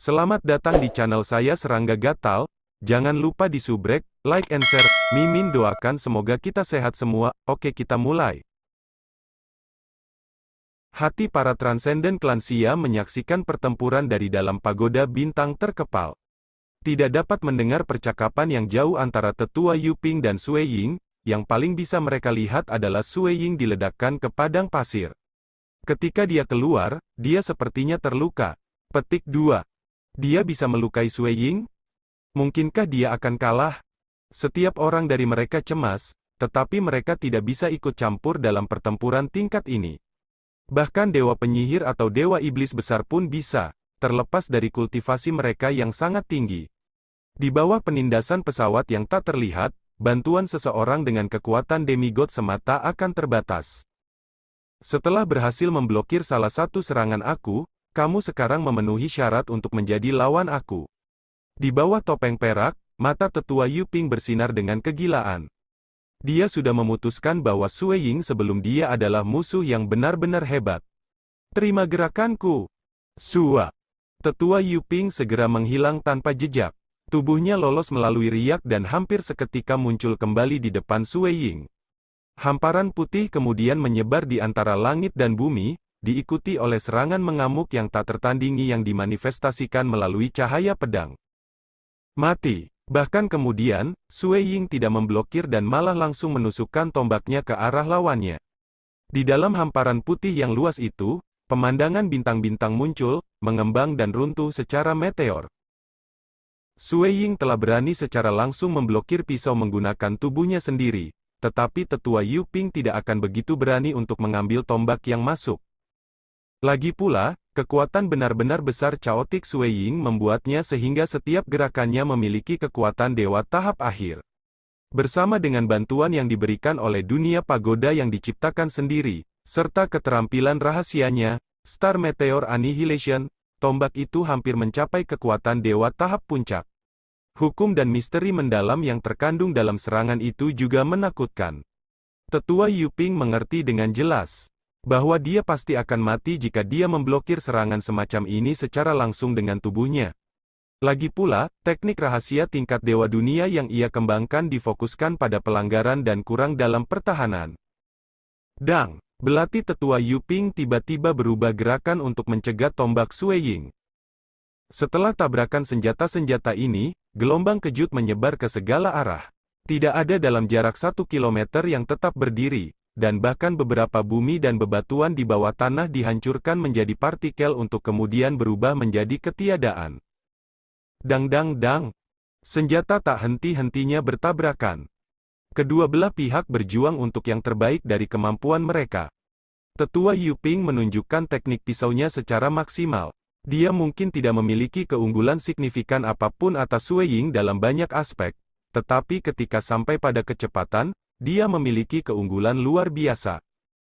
Selamat datang di channel saya Serangga Gatal. Jangan lupa di subrek, like and share. Mimin doakan semoga kita sehat semua. Oke, kita mulai. Hati para transenden klan Xia menyaksikan pertempuran dari dalam pagoda bintang terkepal. Tidak dapat mendengar percakapan yang jauh antara tetua Yuping dan Sui Ying. Yang paling bisa mereka lihat adalah Sui Ying diledakkan ke padang pasir. Ketika dia keluar, dia sepertinya terluka. Petik 2. Dia bisa melukai Sui Ying? Mungkinkah dia akan kalah? Setiap orang dari mereka cemas, tetapi mereka tidak bisa ikut campur dalam pertempuran tingkat ini. Bahkan dewa penyihir atau dewa iblis besar pun bisa, terlepas dari kultivasi mereka yang sangat tinggi. Di bawah penindasan pesawat yang tak terlihat, bantuan seseorang dengan kekuatan demigod semata akan terbatas. Setelah berhasil memblokir salah satu serangan aku, kamu sekarang memenuhi syarat untuk menjadi lawan aku. Di bawah topeng perak, mata tetua Yuping bersinar dengan kegilaan. Dia sudah memutuskan bahwa Sui Ying sebelum dia adalah musuh yang benar-benar hebat. Terima gerakanku. Sua. Tetua Yuping segera menghilang tanpa jejak. Tubuhnya lolos melalui riak dan hampir seketika muncul kembali di depan Sui Ying. Hamparan putih kemudian menyebar di antara langit dan bumi, diikuti oleh serangan mengamuk yang tak tertandingi yang dimanifestasikan melalui cahaya pedang. Mati. Bahkan kemudian, Sui Ying tidak memblokir dan malah langsung menusukkan tombaknya ke arah lawannya. Di dalam hamparan putih yang luas itu, pemandangan bintang-bintang muncul, mengembang dan runtuh secara meteor. Sui Ying telah berani secara langsung memblokir pisau menggunakan tubuhnya sendiri. Tetapi tetua Yuping tidak akan begitu berani untuk mengambil tombak yang masuk. Lagi pula, kekuatan benar-benar besar Chaotic Sui Ying membuatnya sehingga setiap gerakannya memiliki kekuatan dewa tahap akhir. Bersama dengan bantuan yang diberikan oleh dunia pagoda yang diciptakan sendiri, serta keterampilan rahasianya, Star Meteor Annihilation, tombak itu hampir mencapai kekuatan dewa tahap puncak. Hukum dan misteri mendalam yang terkandung dalam serangan itu juga menakutkan. Tetua Yuping mengerti dengan jelas bahwa dia pasti akan mati jika dia memblokir serangan semacam ini secara langsung dengan tubuhnya. Lagi pula, teknik rahasia tingkat dewa dunia yang ia kembangkan difokuskan pada pelanggaran dan kurang dalam pertahanan. Dang! Belati tetua Yuping tiba-tiba berubah gerakan untuk mencegat tombak Sui Ying. Setelah tabrakan senjata-senjata ini, gelombang kejut menyebar ke segala arah. Tidak ada dalam jarak 1 kilometer yang tetap berdiri, dan bahkan beberapa bumi dan bebatuan di bawah tanah dihancurkan menjadi partikel untuk kemudian berubah menjadi ketiadaan. Dang-dang-dang. Senjata tak henti-hentinya bertabrakan. Kedua belah pihak berjuang untuk yang terbaik dari kemampuan mereka. Tetua Yuping menunjukkan teknik pisaunya secara maksimal. Dia mungkin tidak memiliki keunggulan signifikan apapun atas Sui Ying dalam banyak aspek, tetapi ketika sampai pada kecepatan, dia memiliki keunggulan luar biasa.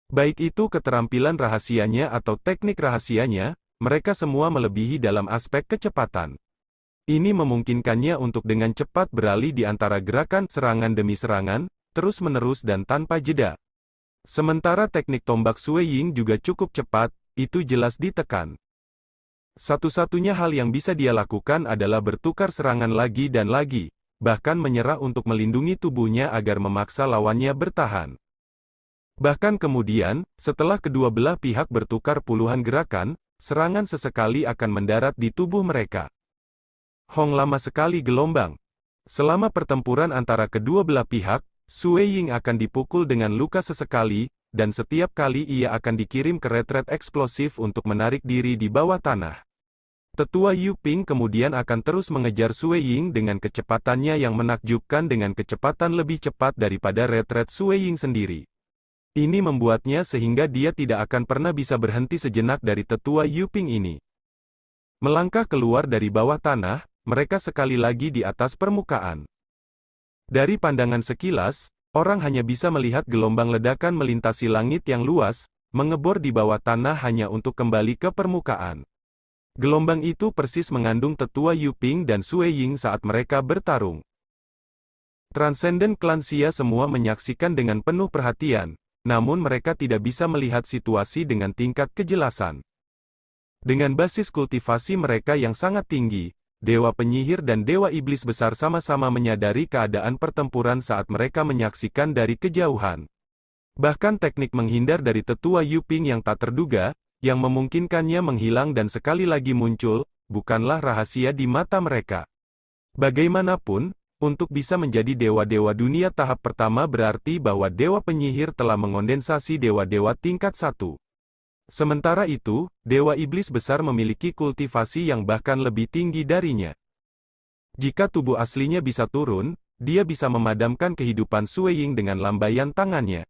Baik itu keterampilan rahasianya atau teknik rahasianya, mereka semua melebihi dalam aspek kecepatan. Ini memungkinkannya untuk dengan cepat beralih di antara gerakan serangan demi serangan, terus-menerus dan tanpa jeda. Sementara teknik tombak Sui Ying juga cukup cepat, itu jelas ditekan. Satu-satunya hal yang bisa dia lakukan adalah bertukar serangan lagi dan lagi, bahkan menyerah untuk melindungi tubuhnya agar memaksa lawannya bertahan. Bahkan kemudian, setelah kedua belah pihak bertukar puluhan gerakan, serangan sesekali akan mendarat di tubuh mereka. Hong lama sekali gelombang. Selama pertempuran antara kedua belah pihak, Sui Ying akan dipukul dengan luka sesekali, dan setiap kali ia akan dikirim ke retret eksplosif untuk menarik diri di bawah tanah. Tetua Yuping kemudian akan terus mengejar Sui Ying dengan kecepatannya yang menakjubkan dengan kecepatan lebih cepat daripada retret Sui Ying sendiri. Ini membuatnya sehingga dia tidak akan pernah bisa berhenti sejenak dari tetua Yuping ini. Melangkah keluar dari bawah tanah, mereka sekali lagi di atas permukaan. Dari pandangan sekilas, orang hanya bisa melihat gelombang ledakan melintasi langit yang luas, mengebor di bawah tanah hanya untuk kembali ke permukaan. Gelombang itu persis mengandung tetua Yuping dan Sui Ying saat mereka bertarung. Transenden klan Xia semua menyaksikan dengan penuh perhatian, namun mereka tidak bisa melihat situasi dengan tingkat kejelasan. Dengan basis kultivasi mereka yang sangat tinggi, Dewa Penyihir dan Dewa Iblis Besar sama-sama menyadari keadaan pertempuran saat mereka menyaksikan dari kejauhan. Bahkan teknik menghindar dari tetua Yuping yang tak terduga, yang memungkinkannya menghilang dan sekali lagi muncul, bukanlah rahasia di mata mereka. Bagaimanapun, untuk bisa menjadi dewa-dewa dunia tahap pertama berarti bahwa Dewa Penyihir telah mengondensasi dewa-dewa tingkat 1. Sementara itu, Dewa Iblis Besar memiliki kultivasi yang bahkan lebih tinggi darinya. Jika tubuh aslinya bisa turun, dia bisa memadamkan kehidupan Sui Ying dengan lambaian tangannya.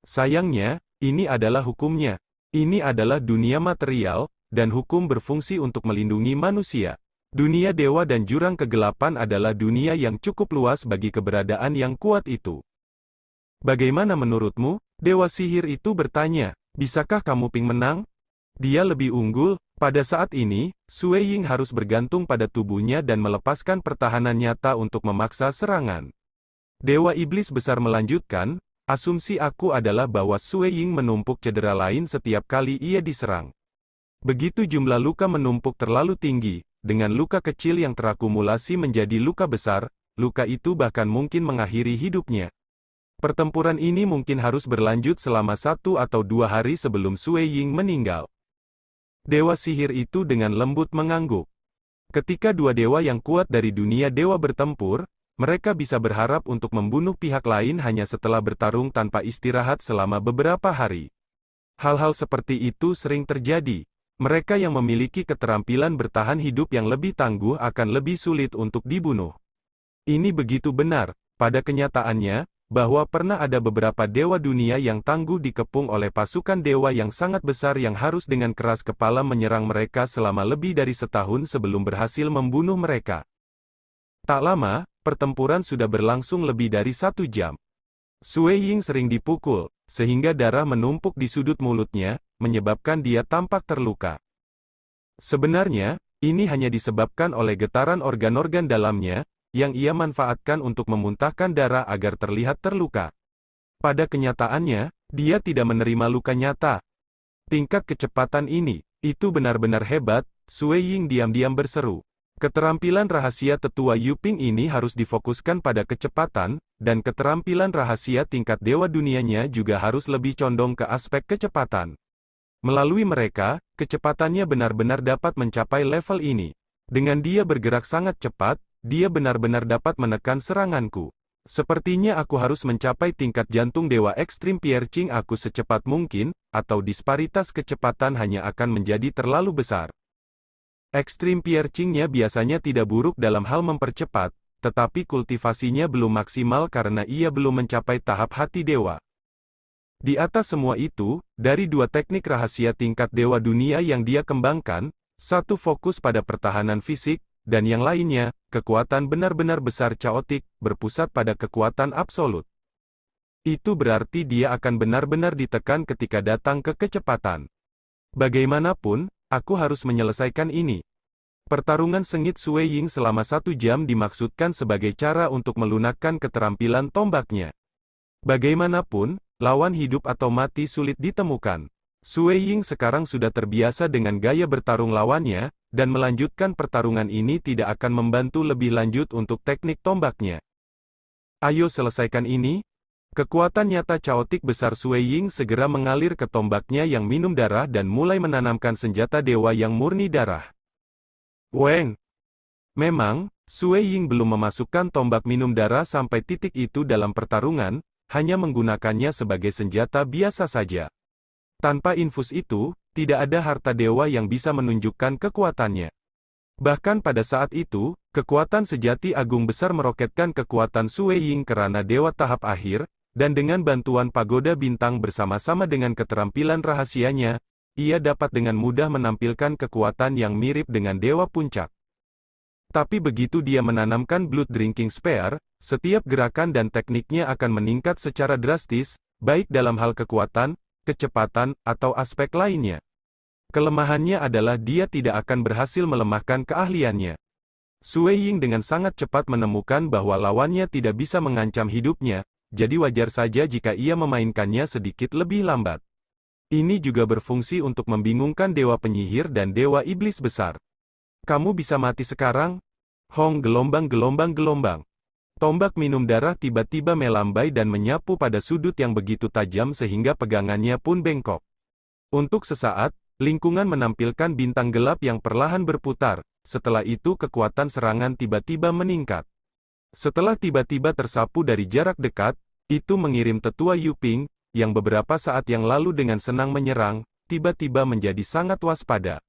Sayangnya, ini adalah hukumnya. Ini adalah dunia material, dan hukum berfungsi untuk melindungi manusia. Dunia dewa dan jurang kegelapan adalah dunia yang cukup luas bagi keberadaan yang kuat itu. Bagaimana menurutmu? Dewa sihir itu bertanya. Bisakah kamu Ping menang? Dia lebih unggul. Pada saat ini, Sui Ying harus bergantung pada tubuhnya dan melepaskan pertahanan nyata untuk memaksa serangan. Dewa Iblis Besar melanjutkan, asumsi aku adalah bahwa Sui Ying menumpuk cedera lain setiap kali ia diserang. Begitu jumlah luka menumpuk terlalu tinggi, dengan luka kecil yang terakumulasi menjadi luka besar, luka itu bahkan mungkin mengakhiri hidupnya. Pertempuran ini mungkin harus berlanjut selama 1 atau 2 hari sebelum Sui Ying meninggal. Dewa sihir itu dengan lembut mengangguk. Ketika dua dewa yang kuat dari dunia dewa bertempur, mereka bisa berharap untuk membunuh pihak lain hanya setelah bertarung tanpa istirahat selama beberapa hari. Hal-hal seperti itu sering terjadi. Mereka yang memiliki keterampilan bertahan hidup yang lebih tangguh akan lebih sulit untuk dibunuh. Ini begitu benar, pada kenyataannya, bahwa pernah ada beberapa dewa dunia yang tangguh dikepung oleh pasukan dewa yang sangat besar yang harus dengan keras kepala menyerang mereka selama lebih dari setahun sebelum berhasil membunuh mereka. Tak lama, pertempuran sudah berlangsung lebih dari 1 jam. Sui Ying sering dipukul, sehingga darah menumpuk di sudut mulutnya, menyebabkan dia tampak terluka. Sebenarnya, ini hanya disebabkan oleh getaran organ-organ dalamnya, yang ia manfaatkan untuk memuntahkan darah agar terlihat terluka. Pada kenyataannya, dia tidak menerima luka nyata. Tingkat kecepatan ini, itu benar-benar hebat, Sui Ying diam-diam berseru. Keterampilan rahasia tetua Yuping ini harus difokuskan pada kecepatan, dan keterampilan rahasia tingkat dewa dunianya juga harus lebih condong ke aspek kecepatan. Melalui mereka, kecepatannya benar-benar dapat mencapai level ini. Dengan dia bergerak sangat cepat, dia benar-benar dapat menekan seranganku. Sepertinya aku harus mencapai tingkat jantung dewa ekstrim Piercing aku secepat mungkin, atau disparitas kecepatan hanya akan menjadi terlalu besar. Ekstrim Piercing-nya biasanya tidak buruk dalam hal mempercepat, tetapi kultivasinya belum maksimal karena ia belum mencapai tahap hati dewa. Di atas semua itu, dari 2 teknik rahasia tingkat dewa dunia yang dia kembangkan, satu fokus pada pertahanan fisik, dan yang lainnya, kekuatan benar-benar besar chaotic, berpusat pada kekuatan absolut. Itu berarti dia akan benar-benar ditekan ketika datang ke kecepatan. Bagaimanapun, aku harus menyelesaikan ini. Pertarungan sengit Sui Ying selama 1 jam dimaksudkan sebagai cara untuk melunakkan keterampilan tombaknya. Bagaimanapun, lawan hidup atau mati sulit ditemukan. Sui Ying sekarang sudah terbiasa dengan gaya bertarung lawannya, dan melanjutkan pertarungan ini tidak akan membantu lebih lanjut untuk teknik tombaknya. Ayo selesaikan ini. Kekuatan nyata chaotic besar Sui Ying segera mengalir ke tombaknya yang minum darah dan mulai menanamkan senjata dewa yang murni darah. Weng! Memang, Sui Ying belum memasukkan tombak minum darah sampai titik itu dalam pertarungan, hanya menggunakannya sebagai senjata biasa saja. Tanpa infus itu, tidak ada harta dewa yang bisa menunjukkan kekuatannya. Bahkan pada saat itu, kekuatan sejati agung besar meroketkan kekuatan Sui Ying kerana dewa tahap akhir, dan dengan bantuan pagoda bintang bersama-sama dengan keterampilan rahasianya, ia dapat dengan mudah menampilkan kekuatan yang mirip dengan dewa puncak. Tapi begitu dia menanamkan Blood Drinking Spear, setiap gerakan dan tekniknya akan meningkat secara drastis, baik dalam hal kekuatan, kecepatan, atau aspek lainnya. Kelemahannya adalah dia tidak akan berhasil melemahkan keahliannya. Sui Ying dengan sangat cepat menemukan bahwa lawannya tidak bisa mengancam hidupnya, jadi wajar saja jika ia memainkannya sedikit lebih lambat. Ini juga berfungsi untuk membingungkan dewa penyihir dan dewa iblis besar. Kamu bisa mati sekarang? Hong gelombang-gelombang-gelombang. Tombak minum darah tiba-tiba melambai dan menyapu pada sudut yang begitu tajam sehingga pegangannya pun bengkok. Untuk sesaat, lingkungan menampilkan bintang gelap yang perlahan berputar. Setelah itu kekuatan serangan tiba-tiba meningkat. Setelah tiba-tiba tersapu dari jarak dekat, itu mengirim tetua Yuping, yang beberapa saat yang lalu dengan senang menyerang, tiba-tiba menjadi sangat waspada.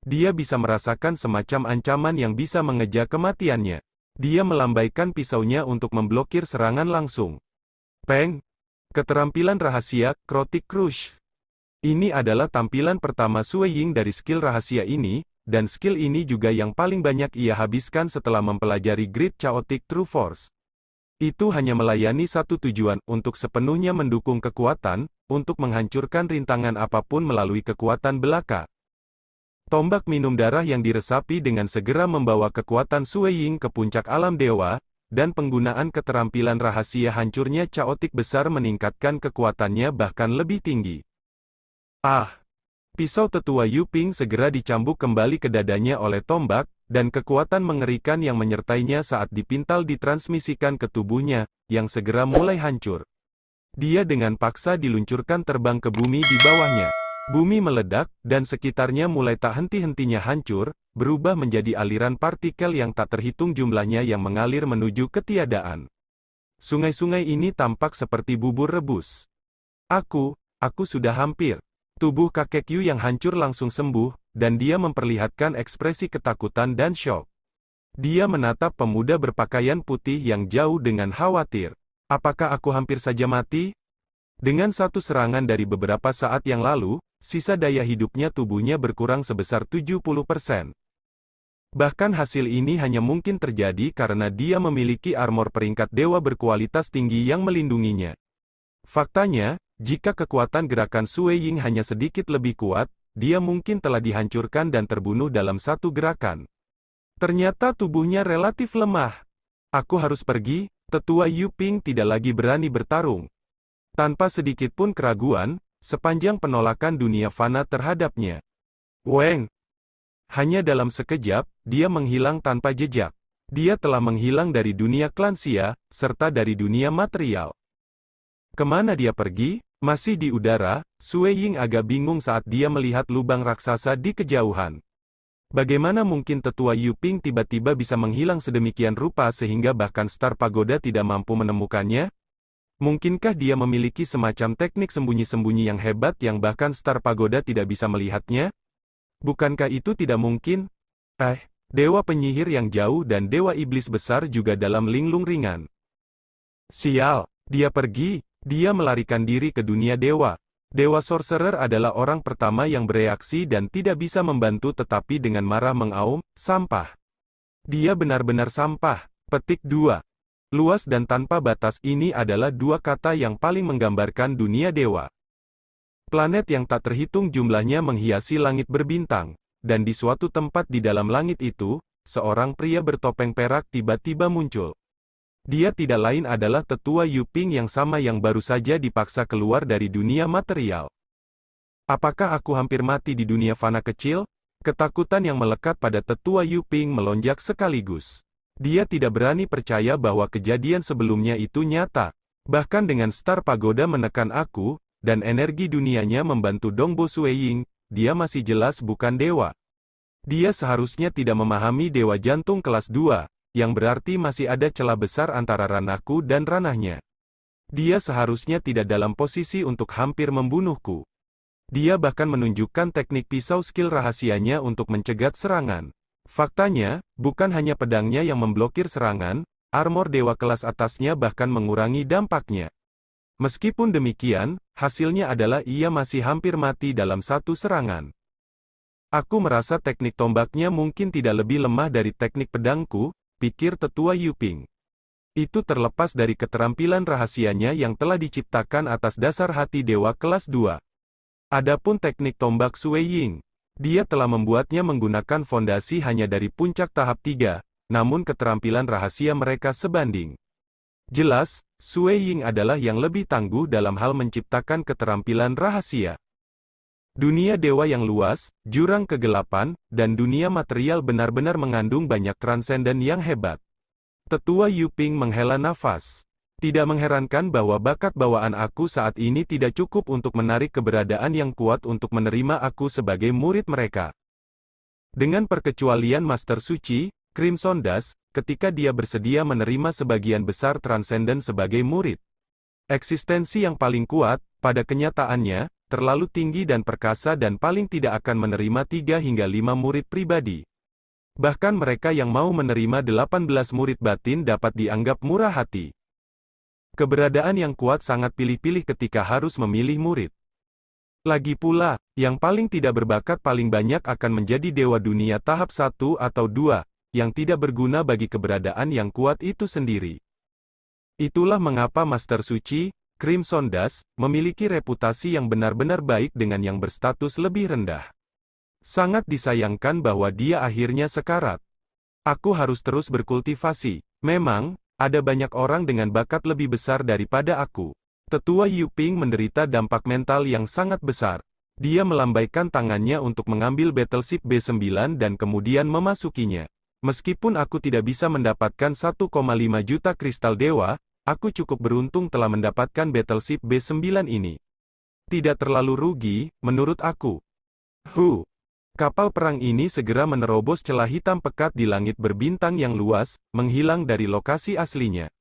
Dia bisa merasakan semacam ancaman yang bisa mengejar kematiannya. Dia melambaikan pisaunya untuk memblokir serangan langsung. Peng! Keterampilan rahasia, Crotic Crush. Ini adalah tampilan pertama Sui Ying dari skill rahasia ini, dan skill ini juga yang paling banyak ia habiskan setelah mempelajari Great Chaotic True Force. Itu hanya melayani satu tujuan, untuk sepenuhnya mendukung kekuatan, untuk menghancurkan rintangan apapun melalui kekuatan belaka. Tombak minum darah yang diresapi dengan segera membawa kekuatan Sui Ying ke puncak alam dewa, dan penggunaan keterampilan rahasia hancurnya caotik besar meningkatkan kekuatannya bahkan lebih tinggi. Ah! Pisau tetua Yuping segera dicambuk kembali ke dadanya oleh tombak, dan kekuatan mengerikan yang menyertainya saat dipintal ditransmisikan ke tubuhnya, yang segera mulai hancur. Dia dengan paksa diluncurkan terbang ke bumi di bawahnya. Bumi meledak, dan sekitarnya mulai tak henti-hentinya hancur, berubah menjadi aliran partikel yang tak terhitung jumlahnya yang mengalir menuju ketiadaan. Sungai-sungai ini tampak seperti bubur rebus. Aku sudah hampir. Tubuh kakek Yu yang hancur langsung sembuh, dan dia memperlihatkan ekspresi ketakutan dan syok. Dia menatap pemuda berpakaian putih yang jauh dengan khawatir. Apakah aku hampir saja mati? Dengan satu serangan dari beberapa saat yang lalu, sisa daya hidupnya tubuhnya berkurang sebesar 70%. Bahkan hasil ini hanya mungkin terjadi karena dia memiliki armor peringkat dewa berkualitas tinggi yang melindunginya. Faktanya, jika kekuatan gerakan Sui Ying hanya sedikit lebih kuat, dia mungkin telah dihancurkan dan terbunuh dalam satu gerakan. Ternyata tubuhnya relatif lemah. Aku harus pergi, tetua Yuping tidak lagi berani bertarung. Tanpa sedikit pun keraguan, sepanjang penolakan dunia fana terhadapnya. Weng! Hanya dalam sekejap, dia menghilang tanpa jejak. Dia telah menghilang dari dunia klansia, serta dari dunia material. Kemana dia pergi? Masih di udara, Sui Ying agak bingung saat dia melihat lubang raksasa di kejauhan. Bagaimana mungkin tetua Yuping tiba-tiba bisa menghilang sedemikian rupa sehingga bahkan Star Pagoda tidak mampu menemukannya? Mungkinkah dia memiliki semacam teknik sembunyi-sembunyi yang hebat yang bahkan Star Pagoda tidak bisa melihatnya? Bukankah itu tidak mungkin? Dewa penyihir yang jauh dan dewa iblis besar juga dalam linglung ringan. Sial, dia pergi. Dia melarikan diri ke dunia dewa. Dewa Sorcerer adalah orang pertama yang bereaksi dan tidak bisa membantu tetapi dengan marah mengaum, sampah. Dia benar-benar sampah. Petik 2. Luas dan tanpa batas ini adalah dua kata yang paling menggambarkan dunia dewa. Planet yang tak terhitung jumlahnya menghiasi langit berbintang, dan di suatu tempat di dalam langit itu, seorang pria bertopeng perak tiba-tiba muncul. Dia tidak lain adalah tetua Yuping yang sama yang baru saja dipaksa keluar dari dunia material. Apakah aku hampir mati di dunia fana kecil? Ketakutan yang melekat pada tetua Yuping melonjak sekaligus. Dia tidak berani percaya bahwa kejadian sebelumnya itu nyata. Bahkan dengan Star Pagoda menekan aku, dan energi dunianya membantu Dongbo Sui Ying, dia masih jelas bukan dewa. Dia seharusnya tidak memahami dewa jantung kelas 2. Yang berarti masih ada celah besar antara ranahku dan ranahnya. Dia seharusnya tidak dalam posisi untuk hampir membunuhku. Dia bahkan menunjukkan teknik pisau skill rahasianya untuk mencegat serangan. Faktanya, bukan hanya pedangnya yang memblokir serangan, armor dewa kelas atasnya bahkan mengurangi dampaknya. Meskipun demikian, hasilnya adalah ia masih hampir mati dalam satu serangan. Aku merasa teknik tombaknya mungkin tidak lebih lemah dari teknik pedangku, pikir tetua Yuping. Itu terlepas dari keterampilan rahasianya yang telah diciptakan atas dasar hati dewa kelas 2. Adapun teknik tombak Sui Ying, dia telah membuatnya menggunakan fondasi hanya dari puncak tahap 3, namun keterampilan rahasia mereka sebanding. Jelas, Sui Ying adalah yang lebih tangguh dalam hal menciptakan keterampilan rahasia. Dunia dewa yang luas, jurang kegelapan, dan dunia material benar-benar mengandung banyak transenden yang hebat. Tetua Yuping menghela nafas. Tidak mengherankan bahwa bakat bawaan aku saat ini tidak cukup untuk menarik keberadaan yang kuat untuk menerima aku sebagai murid mereka. Dengan perkecualian Master Suci, Crimson Dash, ketika dia bersedia menerima sebagian besar transenden sebagai murid. Eksistensi yang paling kuat, pada kenyataannya, terlalu tinggi dan perkasa dan paling tidak akan menerima 3 hingga 5 murid pribadi. Bahkan mereka yang mau menerima 18 murid batin dapat dianggap murah hati. Keberadaan yang kuat sangat pilih-pilih ketika harus memilih murid. Lagi pula, yang paling tidak berbakat paling banyak akan menjadi dewa dunia tahap 1 atau 2, yang tidak berguna bagi keberadaan yang kuat itu sendiri. Itulah mengapa Master Suci, Crimson Dash, memiliki reputasi yang benar-benar baik dengan yang berstatus lebih rendah. Sangat disayangkan bahwa dia akhirnya sekarat. Aku harus terus berkultivasi. Memang, ada banyak orang dengan bakat lebih besar daripada aku. Tetua Yuping menderita dampak mental yang sangat besar. Dia melambaikan tangannya untuk mengambil Battleship B9 dan kemudian memasukinya. Meskipun aku tidak bisa mendapatkan 1,5 juta kristal dewa, aku cukup beruntung telah mendapatkan Battleship B9 ini. Tidak terlalu rugi, menurut aku. Kapal perang ini segera menerobos celah hitam pekat di langit berbintang yang luas, menghilang dari lokasi aslinya.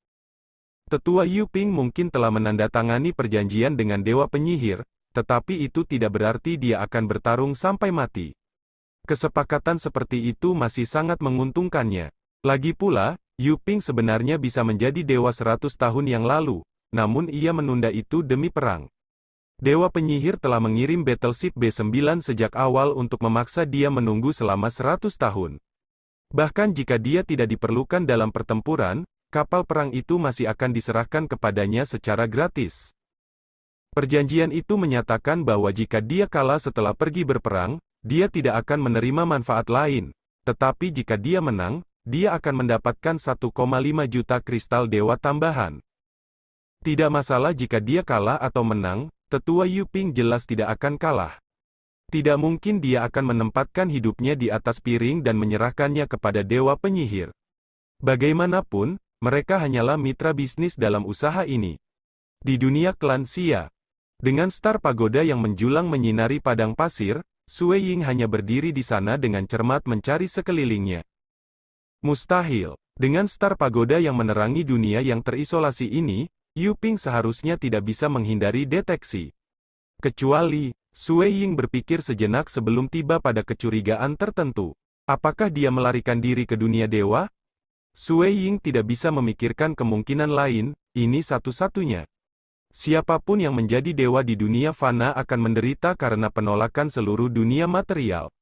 Tetua Yuping mungkin telah menandatangani perjanjian dengan Dewa Penyihir, tetapi itu tidak berarti dia akan bertarung sampai mati. Kesepakatan seperti itu masih sangat menguntungkannya. Lagi pula, Yuping sebenarnya bisa menjadi dewa 100 tahun yang lalu, namun ia menunda itu demi perang. Dewa Penyihir telah mengirim Battleship B9 sejak awal untuk memaksa dia menunggu selama 100 tahun. Bahkan jika dia tidak diperlukan dalam pertempuran, kapal perang itu masih akan diserahkan kepadanya secara gratis. Perjanjian itu menyatakan bahwa jika dia kalah setelah pergi berperang, dia tidak akan menerima manfaat lain. Tetapi jika dia menang, dia akan mendapatkan 1,5 juta kristal dewa tambahan. Tidak masalah jika dia kalah atau menang, Tetua Yuping jelas tidak akan kalah. Tidak mungkin dia akan menempatkan hidupnya di atas piring dan menyerahkannya kepada Dewa Penyihir. Bagaimanapun, mereka hanyalah mitra bisnis dalam usaha ini. Di dunia klan Xia, dengan Star Pagoda yang menjulang menyinari padang pasir, Sui Ying hanya berdiri di sana dengan cermat mencari sekelilingnya. Mustahil. Dengan Star Pagoda yang menerangi dunia yang terisolasi ini, Yuping seharusnya tidak bisa menghindari deteksi. Kecuali, Sui Ying berpikir sejenak sebelum tiba pada kecurigaan tertentu. Apakah dia melarikan diri ke dunia dewa? Sui Ying tidak bisa memikirkan kemungkinan lain, ini satu-satunya. Siapapun yang menjadi dewa di dunia fana akan menderita karena penolakan seluruh dunia material.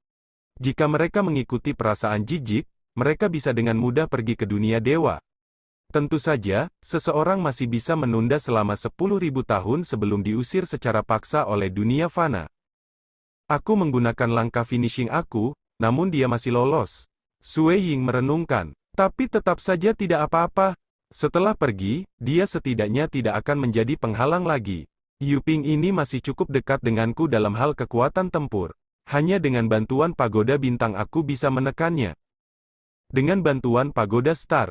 Jika mereka mengikuti perasaan jijik, mereka bisa dengan mudah pergi ke dunia dewa. Tentu saja, seseorang masih bisa menunda selama 10.000 tahun sebelum diusir secara paksa oleh dunia fana. Aku menggunakan langkah finishing aku, namun dia masih lolos. Sui Ying merenungkan. Tapi tetap saja tidak apa-apa. Setelah pergi, dia setidaknya tidak akan menjadi penghalang lagi. Yuping ini masih cukup dekat denganku dalam hal kekuatan tempur. Hanya dengan bantuan pagoda bintang aku bisa menekannya. Dengan bantuan pagoda star,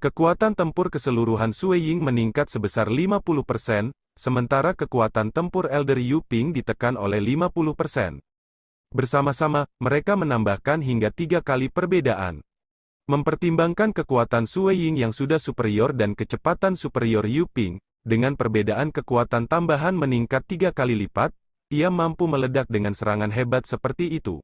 kekuatan tempur keseluruhan Sui Ying meningkat sebesar 50%, sementara kekuatan tempur Elder Yuping ditekan oleh 50%. Bersama-sama, mereka menambahkan hingga 3 kali perbedaan. Mempertimbangkan kekuatan Sui Ying yang sudah superior dan kecepatan superior Yuping, dengan perbedaan kekuatan tambahan meningkat 3 kali lipat, ia mampu meledak dengan serangan hebat seperti itu.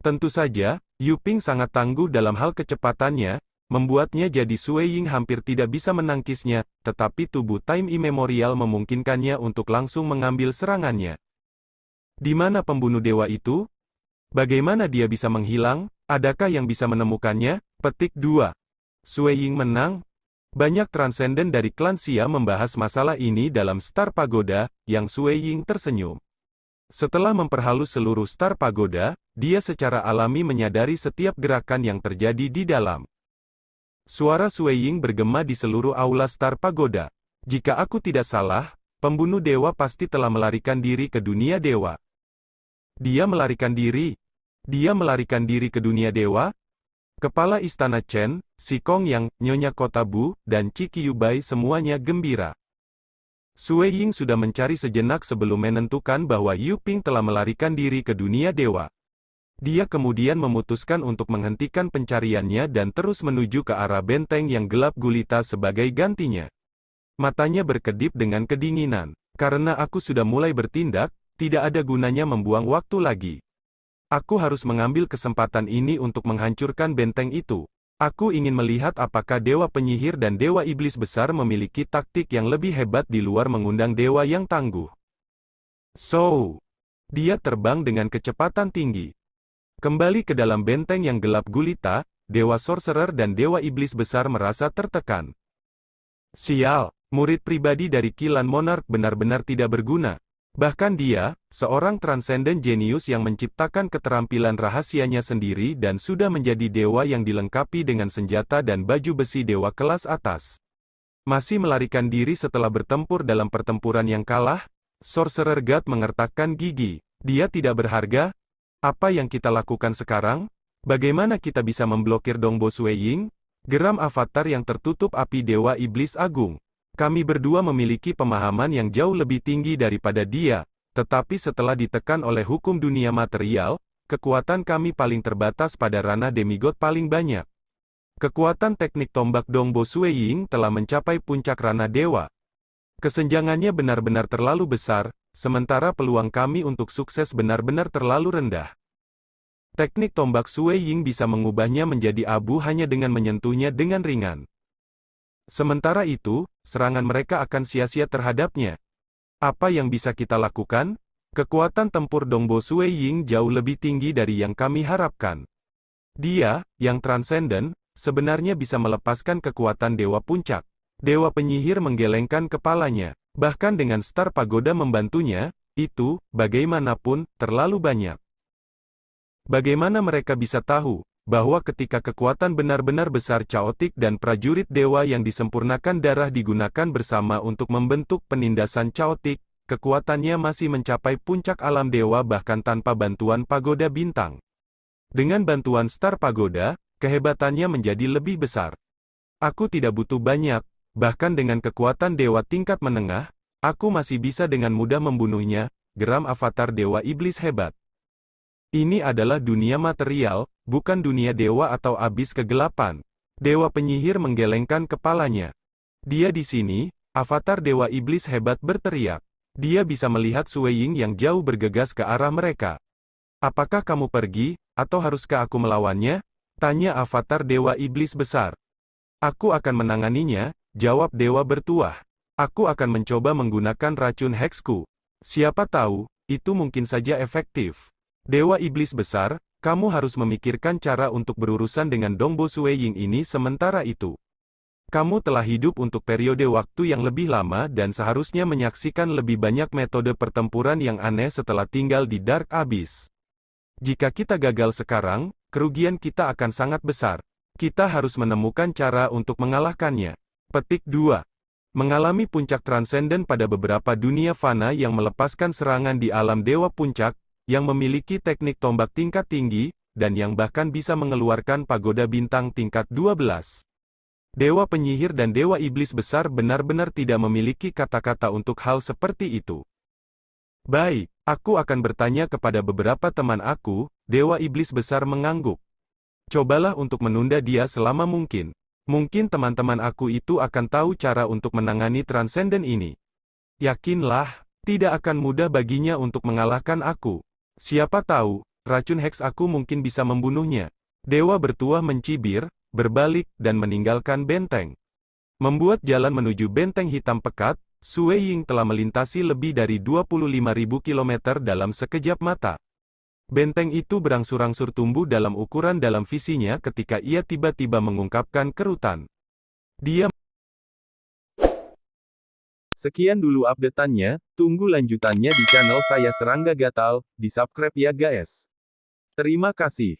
Tentu saja, Yuping sangat tangguh dalam hal kecepatannya, membuatnya jadi Sui Ying hampir tidak bisa menangkisnya, tetapi tubuh Time Immemorial memungkinkannya untuk langsung mengambil serangannya. Di mana pembunuh dewa itu? Bagaimana dia bisa menghilang? Adakah yang bisa menemukannya? Petik 2. Sui Ying menang? Banyak transenden dari klan Xia membahas masalah ini dalam Star Pagoda, yang Sui Ying tersenyum. Setelah memperhalus seluruh Star Pagoda, dia secara alami menyadari setiap gerakan yang terjadi di dalam. Suara Sui Ying bergema di seluruh aula Star Pagoda. Jika aku tidak salah, pembunuh dewa pasti telah melarikan diri ke dunia dewa. Dia melarikan diri. Dia melarikan diri ke dunia dewa? Kepala Istana Chen, Si Kong Yang, Nyonya Kota Bu, dan Ci Qiubai semuanya gembira. Sui Ying sudah mencari sejenak sebelum menentukan bahwa Yu Ping telah melarikan diri ke dunia dewa. Dia kemudian memutuskan untuk menghentikan pencariannya dan terus menuju ke arah benteng yang gelap gulita sebagai gantinya. Matanya berkedip dengan kedinginan. Karena aku sudah mulai bertindak, tidak ada gunanya membuang waktu lagi. Aku harus mengambil kesempatan ini untuk menghancurkan benteng itu. Aku ingin melihat apakah dewa penyihir dan dewa iblis besar memiliki taktik yang lebih hebat di luar mengundang dewa yang tangguh. So, dia terbang dengan kecepatan tinggi. Kembali ke dalam benteng yang gelap gulita, Dewa Sorcerer dan Dewa Iblis Besar merasa tertekan. Sial, murid pribadi dari Kilan Monarch benar-benar tidak berguna. Bahkan dia, seorang transcendent genius yang menciptakan keterampilan rahasianya sendiri dan sudah menjadi dewa yang dilengkapi dengan senjata dan baju besi dewa kelas atas. Masih melarikan diri setelah bertempur dalam pertempuran yang kalah? Sorcerer God mengertakkan gigi. Dia tidak berharga? Apa yang kita lakukan sekarang? Bagaimana kita bisa memblokir Dongbo Suiying? Geram avatar yang tertutup api Dewa Iblis Agung. Kami berdua memiliki pemahaman yang jauh lebih tinggi daripada dia, tetapi setelah ditekan oleh hukum dunia material, kekuatan kami paling terbatas pada ranah demigod paling banyak. Kekuatan teknik tombak Dongbo Suiying telah mencapai puncak ranah dewa. Kesenjangannya benar-benar terlalu besar, sementara peluang kami untuk sukses benar-benar terlalu rendah. Teknik tombak Suiying bisa mengubahnya menjadi abu hanya dengan menyentuhnya dengan ringan. Sementara itu, serangan mereka akan sia-sia terhadapnya. Apa yang bisa kita lakukan? Kekuatan tempur Dongbo Suiying jauh lebih tinggi dari yang kami harapkan. Dia, yang transenden, sebenarnya bisa melepaskan kekuatan Dewa Puncak. Dewa penyihir menggelengkan kepalanya. Bahkan dengan Star Pagoda membantunya, itu, bagaimanapun, terlalu banyak. Bagaimana mereka bisa tahu, bahwa ketika kekuatan benar-benar besar caotik dan prajurit dewa yang disempurnakan darah digunakan bersama untuk membentuk penindasan caotik, kekuatannya masih mencapai puncak alam dewa bahkan tanpa bantuan pagoda bintang. Dengan bantuan Star Pagoda, kehebatannya menjadi lebih besar. Aku tidak butuh banyak. Bahkan dengan kekuatan dewa tingkat menengah, aku masih bisa dengan mudah membunuhnya, geram avatar dewa iblis hebat. Ini adalah dunia material, bukan dunia dewa atau abis kegelapan. Dewa penyihir menggelengkan kepalanya. Dia di sini, avatar dewa iblis hebat berteriak. Dia bisa melihat Suiying yang jauh bergegas ke arah mereka. Apakah kamu pergi, atau haruskah aku melawannya? Tanya avatar dewa iblis besar. Aku akan menanganinya. Jawab dewa bertuah. Aku akan mencoba menggunakan racun heksku. Siapa tahu, itu mungkin saja efektif. Dewa iblis besar, kamu harus memikirkan cara untuk berurusan dengan Dongbo Suiying ini sementara itu. Kamu telah hidup untuk periode waktu yang lebih lama dan seharusnya menyaksikan lebih banyak metode pertempuran yang aneh setelah tinggal di Dark Abyss. Jika kita gagal sekarang, kerugian kita akan sangat besar. Kita harus menemukan cara untuk mengalahkannya. Petik 2. Mengalami puncak transenden pada beberapa dunia fana yang melepaskan serangan di alam dewa puncak, yang memiliki teknik tombak tingkat tinggi, dan yang bahkan bisa mengeluarkan pagoda bintang tingkat 12. Dewa penyihir dan dewa iblis besar benar-benar tidak memiliki kata-kata untuk hal seperti itu. Baik, aku akan bertanya kepada beberapa teman aku, dewa iblis besar mengangguk. Cobalah untuk menunda dia selama mungkin. Mungkin teman-teman aku itu akan tahu cara untuk menangani transenden ini. Yakinlah, tidak akan mudah baginya untuk mengalahkan aku. Siapa tahu, racun heks aku mungkin bisa membunuhnya. Dewa bertuah mencibir, berbalik, dan meninggalkan benteng. Membuat jalan menuju benteng hitam pekat, Suiying telah melintasi lebih dari 25.000 km dalam sekejap mata. Benteng itu berangsur-angsur tumbuh dalam ukuran dalam visinya ketika ia tiba-tiba mengungkapkan kerutan. Dia. Sekian dulu update-annya, tunggu lanjutannya di channel saya Serangga Gatal, di subscribe ya guys. Terima kasih.